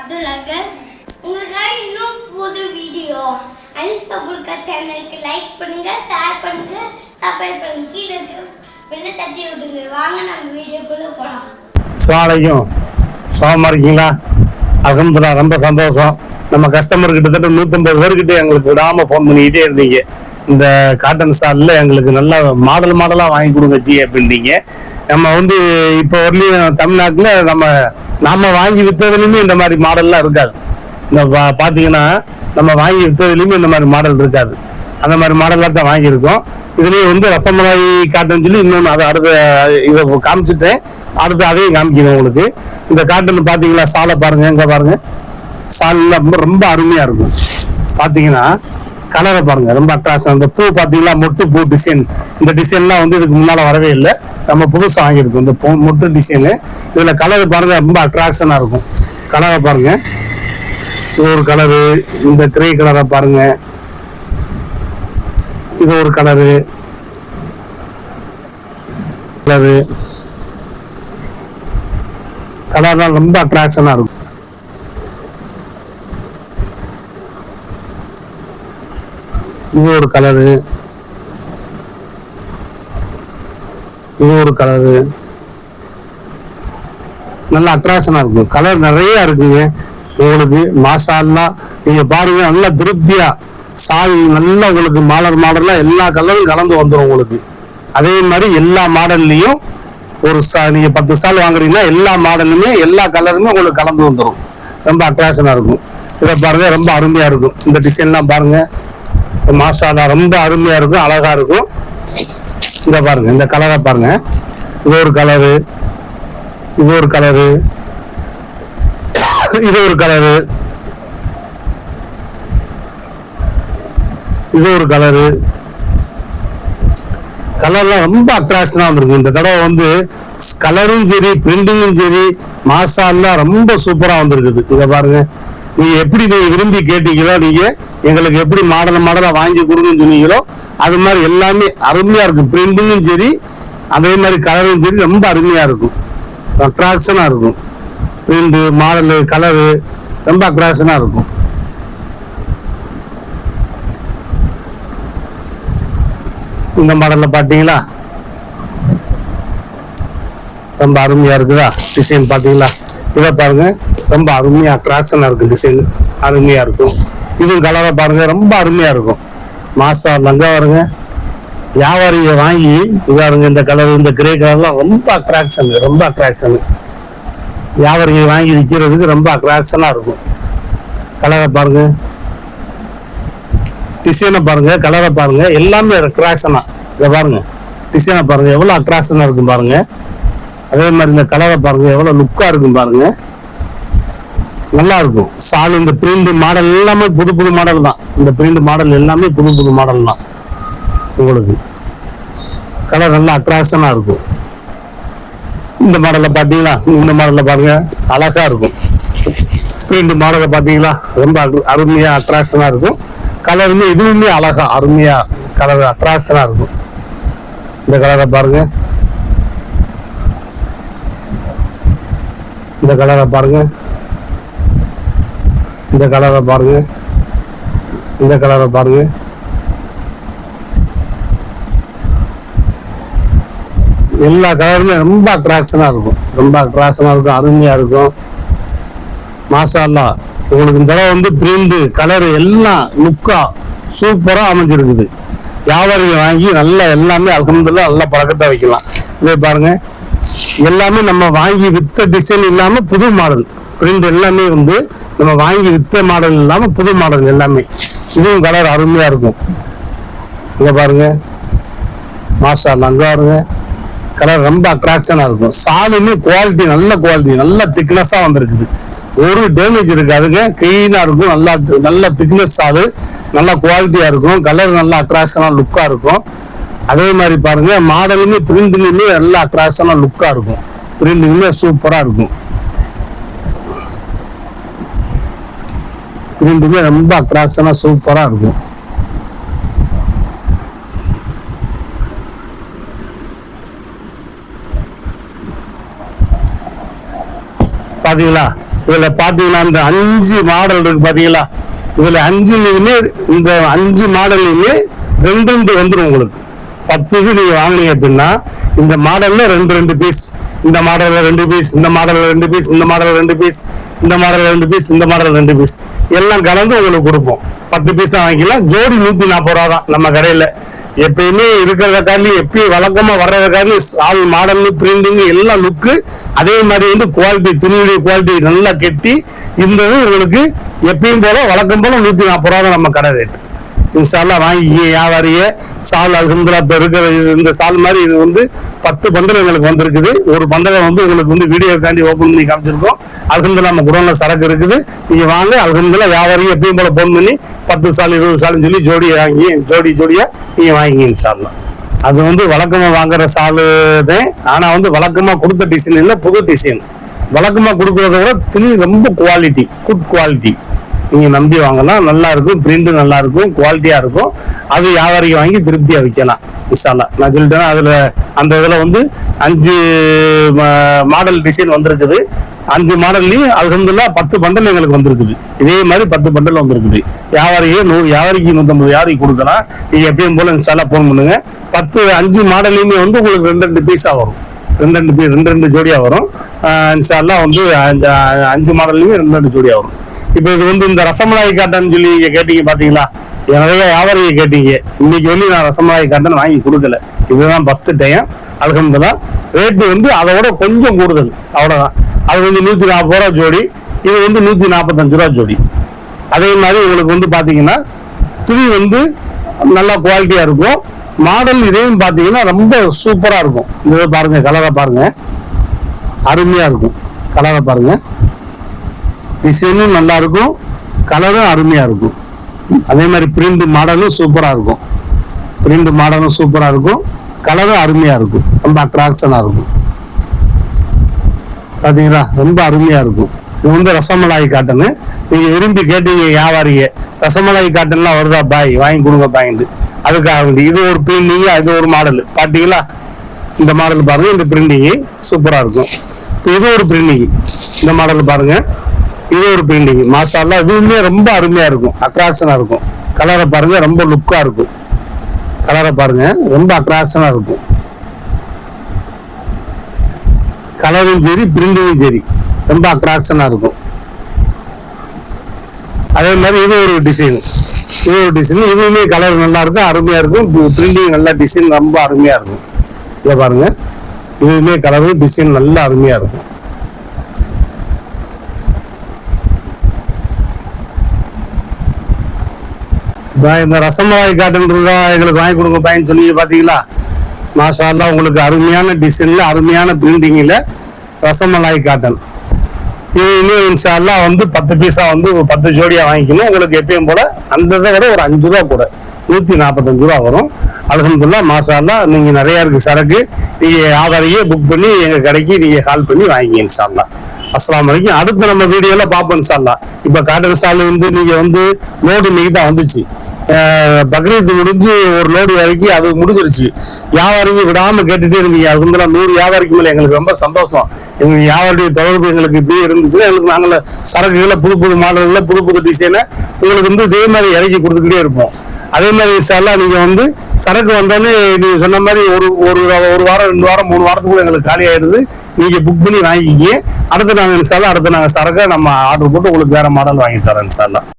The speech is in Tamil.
அப்துல்லாகர். உங்களுக்காக இன்னும் புது வீடியோ அனிஸ் அபுல்கா சேனலுக்கு லைக் பண்ணுங்க, ஷேர் பண்ணுங்க, சப்ஸ்கிரைப் பண்ணுங்க, கீழே இருக்க பெல்லை தட்டி விடுங்க. வாங்க நம்ம வீடியோக்குள்ள போகலாம். அஸ்ஸலாமு அலைக்கும். சுகமாக இருக்கீங்களா? அல்ஹம்துலில்லாஹ், ரொம்ப சந்தோஷம். நம்ம கஸ்டமர் கிட்டத்தட்ட 150 பேர்கிட்ட எங்களுக்கு விடாமல் ஃபோன் பண்ணிக்கிட்டே இருந்தீங்க. இந்த காட்டன் ஸ்டாலில் எங்களுக்கு நல்லா மாடலாக வாங்கி கொடுங்க ஜி அப்படின்றீங்க. நம்ம இப்போ வரலையும் தமிழ்நாட்டில் நாம வாங்கி விற்றதுலையுமே இந்த மாதிரி மாடல்லாம் இருக்காது. இந்த பார்த்தீங்கன்னா நம்ம வாங்கி விற்றதுலையுமே இந்த மாதிரி மாடல் இருக்காது. அந்த மாதிரி மாடலாக தான் வாங்கியிருக்கோம். இதுலேயே ரசமலாய் காட்டன் சொல்லி இன்னொன்று அதை அடுத்த இதை காமிச்சிட்டேன். அடுத்து அதையும் காமிக்கணும் உங்களுக்கு. இந்த காட்டன் பார்த்தீங்களா, சாலை பாருங்கள், எங்கே பாருங்கள், சாலில் ரொம்ப அருமையாக இருக்கும். பார்த்தீங்கன்னா கலரை பாருங்கள், ரொம்ப அட்ராக்ஷன். அந்த பூ பார்த்தீங்களா, மொட்டு பூ டிசைன். இந்த டிசைன்லாம் இதுக்கு முன்னால் வரவே இல்லை, நம்ம புதுசாக வாங்கியிருக்கோம். இந்த மொட்டு டிசைனு இதில் கலர் பாருங்கள், ரொம்ப அட்ராக்ஷனாக இருக்கும். கலரை பாருங்கள், இது ஒரு கலரு. இந்த கிரே கலரை பாருங்கள், இது ஒரு கலரு. கலர்லாம் ரொம்ப அட்ராக்ஷனாக இருக்கும். இது ஒரு கலரு, இது ஒரு கலரு. நல்ல அட்ராக்ஷனா இருக்கும். கலர் நிறைய இருக்குங்க உங்களுக்கு. மாஷா அல்லாஹ், நீங்க பாருங்க, நல்லா திருப்தியா சால் நல்லா உங்களுக்கு மாடலா எல்லா கலரும் கலந்து வந்துடும் உங்களுக்கு. அதே மாதிரி எல்லா மாடல்லையும் நீங்க 10 சால் வாங்குறீங்கன்னா எல்லா மாடலுமே எல்லா கலருமே உங்களுக்கு கலந்து வந்துடும். ரொம்ப அட்ராக்ஷனா இருக்கும். இதை பாருங்க, ரொம்ப அருமையா இருக்கும். இந்த டிசைன்லாம் பாருங்க, மாஷா அல்லாஹ், ரொம்ப அருமையா இருக்கும், அழகா இருக்கும். இந்த பாருங்க, இந்த கலரை பாருங்க, இது ஒரு கலரு, இது ஒரு கலரு, இது ஒரு கலரு, இது ஒரு கலரு. கலர்லாம் ரொம்ப அட்ராக்ஷனா வந்திருக்கும். இந்த தடவை கலரும் சரி, பிரிண்டிங்கும் சரி, மாஷா அல்லாஹ், ரொம்ப சூப்பரா வந்திருக்குது. இதை பாருங்க, நீங்க எப்படி விரும்பி கேட்டீங்களோ, நீங்க எங்களுக்கு எப்படி மாடலா வாங்கி கொடுங்கன்னு சொன்னீங்களோ அது மாதிரி எல்லாமே அருமையா இருக்கும். பிரிண்டிங்கும் சரி, அதே மாதிரி கலரும் சரி, ரொம்ப அருமையா இருக்கும், அட்ராக்ஷனா இருக்கும். பிரிண்ட், மாடலு, கலரு ரொம்ப அட்ராக்ஷனா இருக்கும். இந்த மாடல்ல பாத்தீங்களா, ரொம்ப அருமையா இருக்குதா டிசைன்? பாத்தீங்களா, இதை பாருங்க, ரொம்ப அருமையா அட்ராக்ஷனா இருக்கு. டிசைன் அருமையா இருக்கும். இதுவும் கலரை பாருங்க, ரொம்ப அருமையா இருக்கும். மாசா லங்கா பாருங்க, வியாபாரிங்க வாங்கி இதாருங்க, இந்த கலர், இந்த கிரே கலர்லாம் ரொம்ப அட்ராக்ஷன், ரொம்ப அட்ராக்ஷன். வியாபாரிங்க வாங்கி விற்கிறதுக்கு ரொம்ப அட்ராக்ஷனா இருக்கும். கலரை பாருங்க, டிசைனை பாருங்க, கலரை பாருங்க, எல்லாமே அட்ராக்ஷனா. இதை பாருங்க, டிசைனை பாருங்க, எவ்வளவு அட்ராக்ஷனா இருக்கும் பாருங்க. அதே மாதிரி இந்த கலரை பாருங்க, எவ்வளவு லுக்கா இருக்கும் பாருங்க, நல்லா இருக்கும். சால், இந்த பிரிண்ட் மாடல் எல்லாமே புது மாடல் தான். இந்த பிரிண்ட் மாடல் எல்லாமே புது மாடல் தான் உங்களுக்கு. கலர் நல்லா அட்ராக்ஷனா இருக்கும். இந்த மாடல்ல பாத்தீங்களா, இந்த மாடல்ல பாருங்க, அழகா இருக்கும். பிரிண்ட் மாடலை பாத்தீங்களா, ரொம்ப அருமையா அட்ராக்ஷனா இருக்கும். கலருமே இதுவுமே அழகா அருமையா கலர் அட்ராக்ஷனா இருக்கும். இந்த கலரை பாருங்க, இந்த கலரை பாருங்க, இந்த கலரை பாருங்க, இந்த கலரை பாருங்க. எல்லா கலருமே ரொம்ப அட்ராக்ஷனா இருக்கும், ரொம்ப அட்ராக்ஷனா இருக்கும், அருமையா இருக்கும். மாஷா அல்லாஹ், உங்களுக்கு இந்த தடவை பிரிண்ட், கலரு எல்லாம் லுக்கா சூப்பரா அமைஞ்சிருக்குது. வியாபாரிகள் வாங்கி நல்லா எல்லாமே அல்ஹம்துலில்லாஹ் நல்லா பழக்கத்தை வைக்கலாம். இதை பாருங்க, எல்லாமே நம்ம வாங்கி வித்த டிசைன் இல்லாம புது மாடல். பிரிண்ட் எல்லாமே நம்ம வாங்கி வித்த மாடல் இல்லாம புது மாடல் எல்லாமே. இதுவும் கலர் அருமையா இருக்கும். இதை பாருங்க, மாஷா அல்லாஹ், அங்க பாருங்க, கலர் ரொம்ப அட்ராக்ஷனா இருக்கும். சாலுமே குவாலிட்டி, நல்ல திக்னஸா வந்திருக்குது. ஒரு டேமேஜ் இருக்காதுங்க, கிளீனா இருக்கும். நல்ல திக்னஸ் சாலு, நல்ல குவாலிட்டியா இருக்கும். கலர் நல்ல அட்ராக்ஷனா லுக்கா இருக்கும். அதே மாதிரி பாருங்க, மாடலுமே பிரிண்டிங்குமே நல்ல அட்ராக்ஷனா லுக்கா இருக்கும். பிரிண்டிங்குமே சூப்பரா இருக்கும். பிரிண்டுமே ரொம்ப அட்ராக்ஷனா சூப்பரா இருக்கும். பாத்தீங்களா, இதுல பாத்தீங்கன்னா இந்த 5 மாடல் இருக்கு பாத்தீங்களா, இதுல 5லையுமே இந்த 5 மாடல்லையுமே 2 வந்துடும் உங்களுக்கு. 10 இது நீங்க வாங்கினீங்க அப்படின்னா இந்த மாடல்ல 2 பீஸ், இந்த மாடல்ல 2 பீஸ், இந்த மாடல்ல 2 பீஸ், இந்த மாடல்ல 2 பீஸ், இந்த மாடல்ல 2 பீஸ், இந்த மாடல்ல 2 பீஸ் எல்லாம் கலந்து உங்களுக்கு கொடுப்போம். 10 பீஸா வாங்கிக்கலாம். ஜோடி 140 ரூபா தான் நம்ம கடையில. எப்பயுமே இருக்கிறத காரணி எப்பயும் வழக்கமா வர்றத காரணி ஆள் மாடல் பிரிண்டிங் எல்லாம் லுக்கு அதே மாதிரி வந்து குவாலிட்டி, துணியுடைய குவாலிட்டி நல்லா கெட்டி இருந்தது உங்களுக்கு எப்பயும் போல வழக்கம் போல 140 ரூபா தான் நம்ம கடை ரேட். இன்ஷால்லா வாங்கி வியாபாரிய சால் அல்ஹம்துலில்லாஹ். இப்ப இருக்கிற இந்த சால் மாதிரி இது வந்து 10 பண்டல் எங்களுக்கு வந்திருக்குது. ஒரு பண்டலை வந்து உங்களுக்கு வந்து வீடியோக்காண்டி ஓபன் பண்ணி காமிச்சிருக்கோம். அல்ஹம்துலில்லாஹ் நம்ம குடோன்ல சரக்கு இருக்குது. நீங்க வாங்க, அல்ஹம்துலில்லாஹ் வியாபாரியும் எப்பயும் போல போன் பண்ணி 10 சால் 20 சால்னு சொல்லி ஜோடியை வாங்கி ஜோடியா நீங்க வாங்கி இன்ஷால்லா. அது வந்து வழக்கமா வாங்குற சாலு தான். ஆனா வந்து வழக்கமா கொடுத்த டிசைன் இல்லை, புது டிசைன். வழக்கமா கொடுக்கறத விட துணி ரொம்ப குவாலிட்டி, குட் குவாலிட்டி. நீங்க நம்பி வாங்கலாம். நல்லா இருக்கும், பிரிண்ட் நல்லா இருக்கும், குவாலிட்டியா இருக்கும். அது வியாபாரிக்கு வாங்கி திருப்தியா விற்கலாம் இன்ஷால்லா. நான் சொல்லிட்டேன்னா அதுல அந்த இதுல வந்து 5 மாடல் டிசைன் வந்திருக்குது. 5 மாடல்லையும் அல்ஹம்துலில்லாஹ் 10 பண்டல் எங்களுக்கு வந்திருக்குது. இதே மாதிரி 10 பண்டல் வந்திருக்குது. வியாபாரிக்கு 150 வியாபாரிக்கு கொடுக்கலாம். நீங்க எப்பயும் போல இன்ஷால்லா போன் பண்ணுங்க. 5 மாடல்லையுமே வந்து உங்களுக்கு 2 பீஸா வரும். 2 ஜோடியா வரும் இன்ஷால்லா. வந்து 5 மாடல்லையுமே 2 ஜோடியா வரும். இப்ப இது வந்து இந்த ரசமலாய் காட்டன் சொல்லி கேட்டீங்க பாத்தீங்களா, நிறைய வியாபாரியை கேட்டீங்க. இன்னைக்கு வந்து நான் ரசமலாய் காட்டன் வாங்கி கொடுக்கல. இதுதான் ஃபர்ஸ்ட் டைம். அல்ஹம்துலில்லாஹ் ரேட்டு வந்து அதோட கொஞ்சம் கூடுதல், அவ்வளவுதான். அது வந்து 140 ரூபா ஜோடி, இது வந்து 145 ரூபா ஜோடி. அதே மாதிரி உங்களுக்கு வந்து பாத்தீங்கன்னா துணி வந்து நல்லா குவாலிட்டியா இருக்கும். மாடல் இதையும் பாத்தீங்கன்னா ரொம்ப சூப்பரா இருக்கும். இதை பாருங்க, கலரை பாருங்க, அருமையா இருக்கும். கலரை பாருங்க, டிசைனும் நல்லா இருக்கும், கலரும் அருமையா இருக்கும். அதே மாதிரி பிரிண்ட் மாடலும் சூப்பரா இருக்கும். பிரிண்ட் மாடலும் சூப்பரா இருக்கும், கலரும் அருமையா இருக்கும், ரொம்ப அட்ராக்ஷனா இருக்கும். பாத்தீங்களா, ரொம்ப அருமையா இருக்கும். இது வந்து ரசமலாய் காட்டனு. நீங்க விரும்பி கேட்டீங்க வியாபாரிய, ரசமலாய் காட்டன்லாம் வருதா பாய், வாங்கி கொடுங்க பாயிண்ட். அதுக்காக வேண்டி இது ஒரு பிரிண்டிங், இது ஒரு மாடல். பாத்தீங்களா, இந்த மாடல் பாருங்க, இந்த பிரிண்டிங் சூப்பரா இருக்கும். இது ஒரு பிரிண்டிங், இந்த மாடல் பாருங்க, இது ஒரு பிரிண்டிங். மாஷா அல்லாஹ், இதுவுமே ரொம்ப அருமையா இருக்கும், அட்ராக்ஷனா இருக்கும். கலரை பாருங்க, ரொம்ப லுக்கா இருக்கும். கலரை பாருங்க, ரொம்ப அட்ராக்ஷனா இருக்கும். கலரும் சரி, பிரிண்டிங்கும் சரி, ரொம்ப அட்ராக்ஷனா இருக்கும். அதே மாதிரி இது ஒரு டிசைன், இது ஒரு டிசைன். இதுவுமே கலர் நல்லா இருக்கும், அருமையா இருக்கும். பிரிண்டிங் நல்லா, டிசைன் ரொம்ப அருமையா இருக்கும். இதை பாருங்க, இதுவுமே கலரும் டிசைன் நல்லா அருமையா இருக்கும். இந்த ரசமலாய் காட்டன் ரூபா எங்களுக்கு வாங்கி கொடுங்க பையன் சொன்னீங்க பாத்தீங்களா. மாஷா அல்லாஹ், உங்களுக்கு அருமையான டிசைன்ல, அருமையான பிரிண்டிங்ல ரசமலாய் காட்டன். இது இன்ஷா அல்லாஹ் வந்து 10 பீஸா வந்து 10 ஜோடியா வாங்கிக்கணும். உங்களுக்கு எப்பயும் போல அந்த இதை விட ஒரு 5 ரூபா கூட, 145 ரூபா வரும். அல்ஹம்துலில்லாஹ் மாஷா அல்லாஹ். நீங்க நிறைய இருக்கு சரக்கு. நீங்க வியாபாரியே புக் பண்ணி எங்க கடைக்கு நீங்க கால் பண்ணி வாங்கிங்க இன்ஷா அல்லாஹ். அஸ்ஸலாமு அலைக்கும். அடுத்து நம்ம வீடியோல பார்ப்போம் இன்ஷா அல்லாஹ். இப்ப காட்டன் சால் வந்து நீங்க வந்து லோடு இன்னைக்கு தான் வந்துச்சு. பக்ரீத் முடிஞ்சு ஒரு லோடு வரைக்கும் அது முடிஞ்சிருச்சு. வியாபாரிக்கு விடாம கேட்டுட்டே இருந்தீங்க. அல்ஹம்துலில்லாஹ் 100 வியாபாரிக்கு மேல எங்களுக்கு ரொம்ப சந்தோஷம். எங்களுக்கு வியாபாரிய தொடர்பு எங்களுக்கு இப்படி இருந்துச்சுன்னா எங்களுக்கு நாங்கள சரக்குகளை புது மாடல்ல புது டிசைனை உங்களுக்கு வந்து இதே மாதிரி இறக்கி கொடுத்துக்கிட்டே இருப்போம். அதே மாதிரி இன்ஷா அல்லாஹ் நீங்க வந்து சரக்கு வந்தோடனே நீங்க சொன்ன மாதிரி ஒரு வாரம் 2 வாரம் 3 வாரத்துக்குள்ள எங்களுக்கு காலி ஆயிடுது. நீங்க புக் பண்ணி வாங்கிக்கிங்க. அடுத்து நாங்க இன்ஷா அல்லாஹ் அடுத்து நாங்க சரக்கை நம்ம ஆர்டர் போட்டு உங்களுக்கு வேற மாடல் வாங்கி தரோம் இன்ஷா அல்லாஹ்.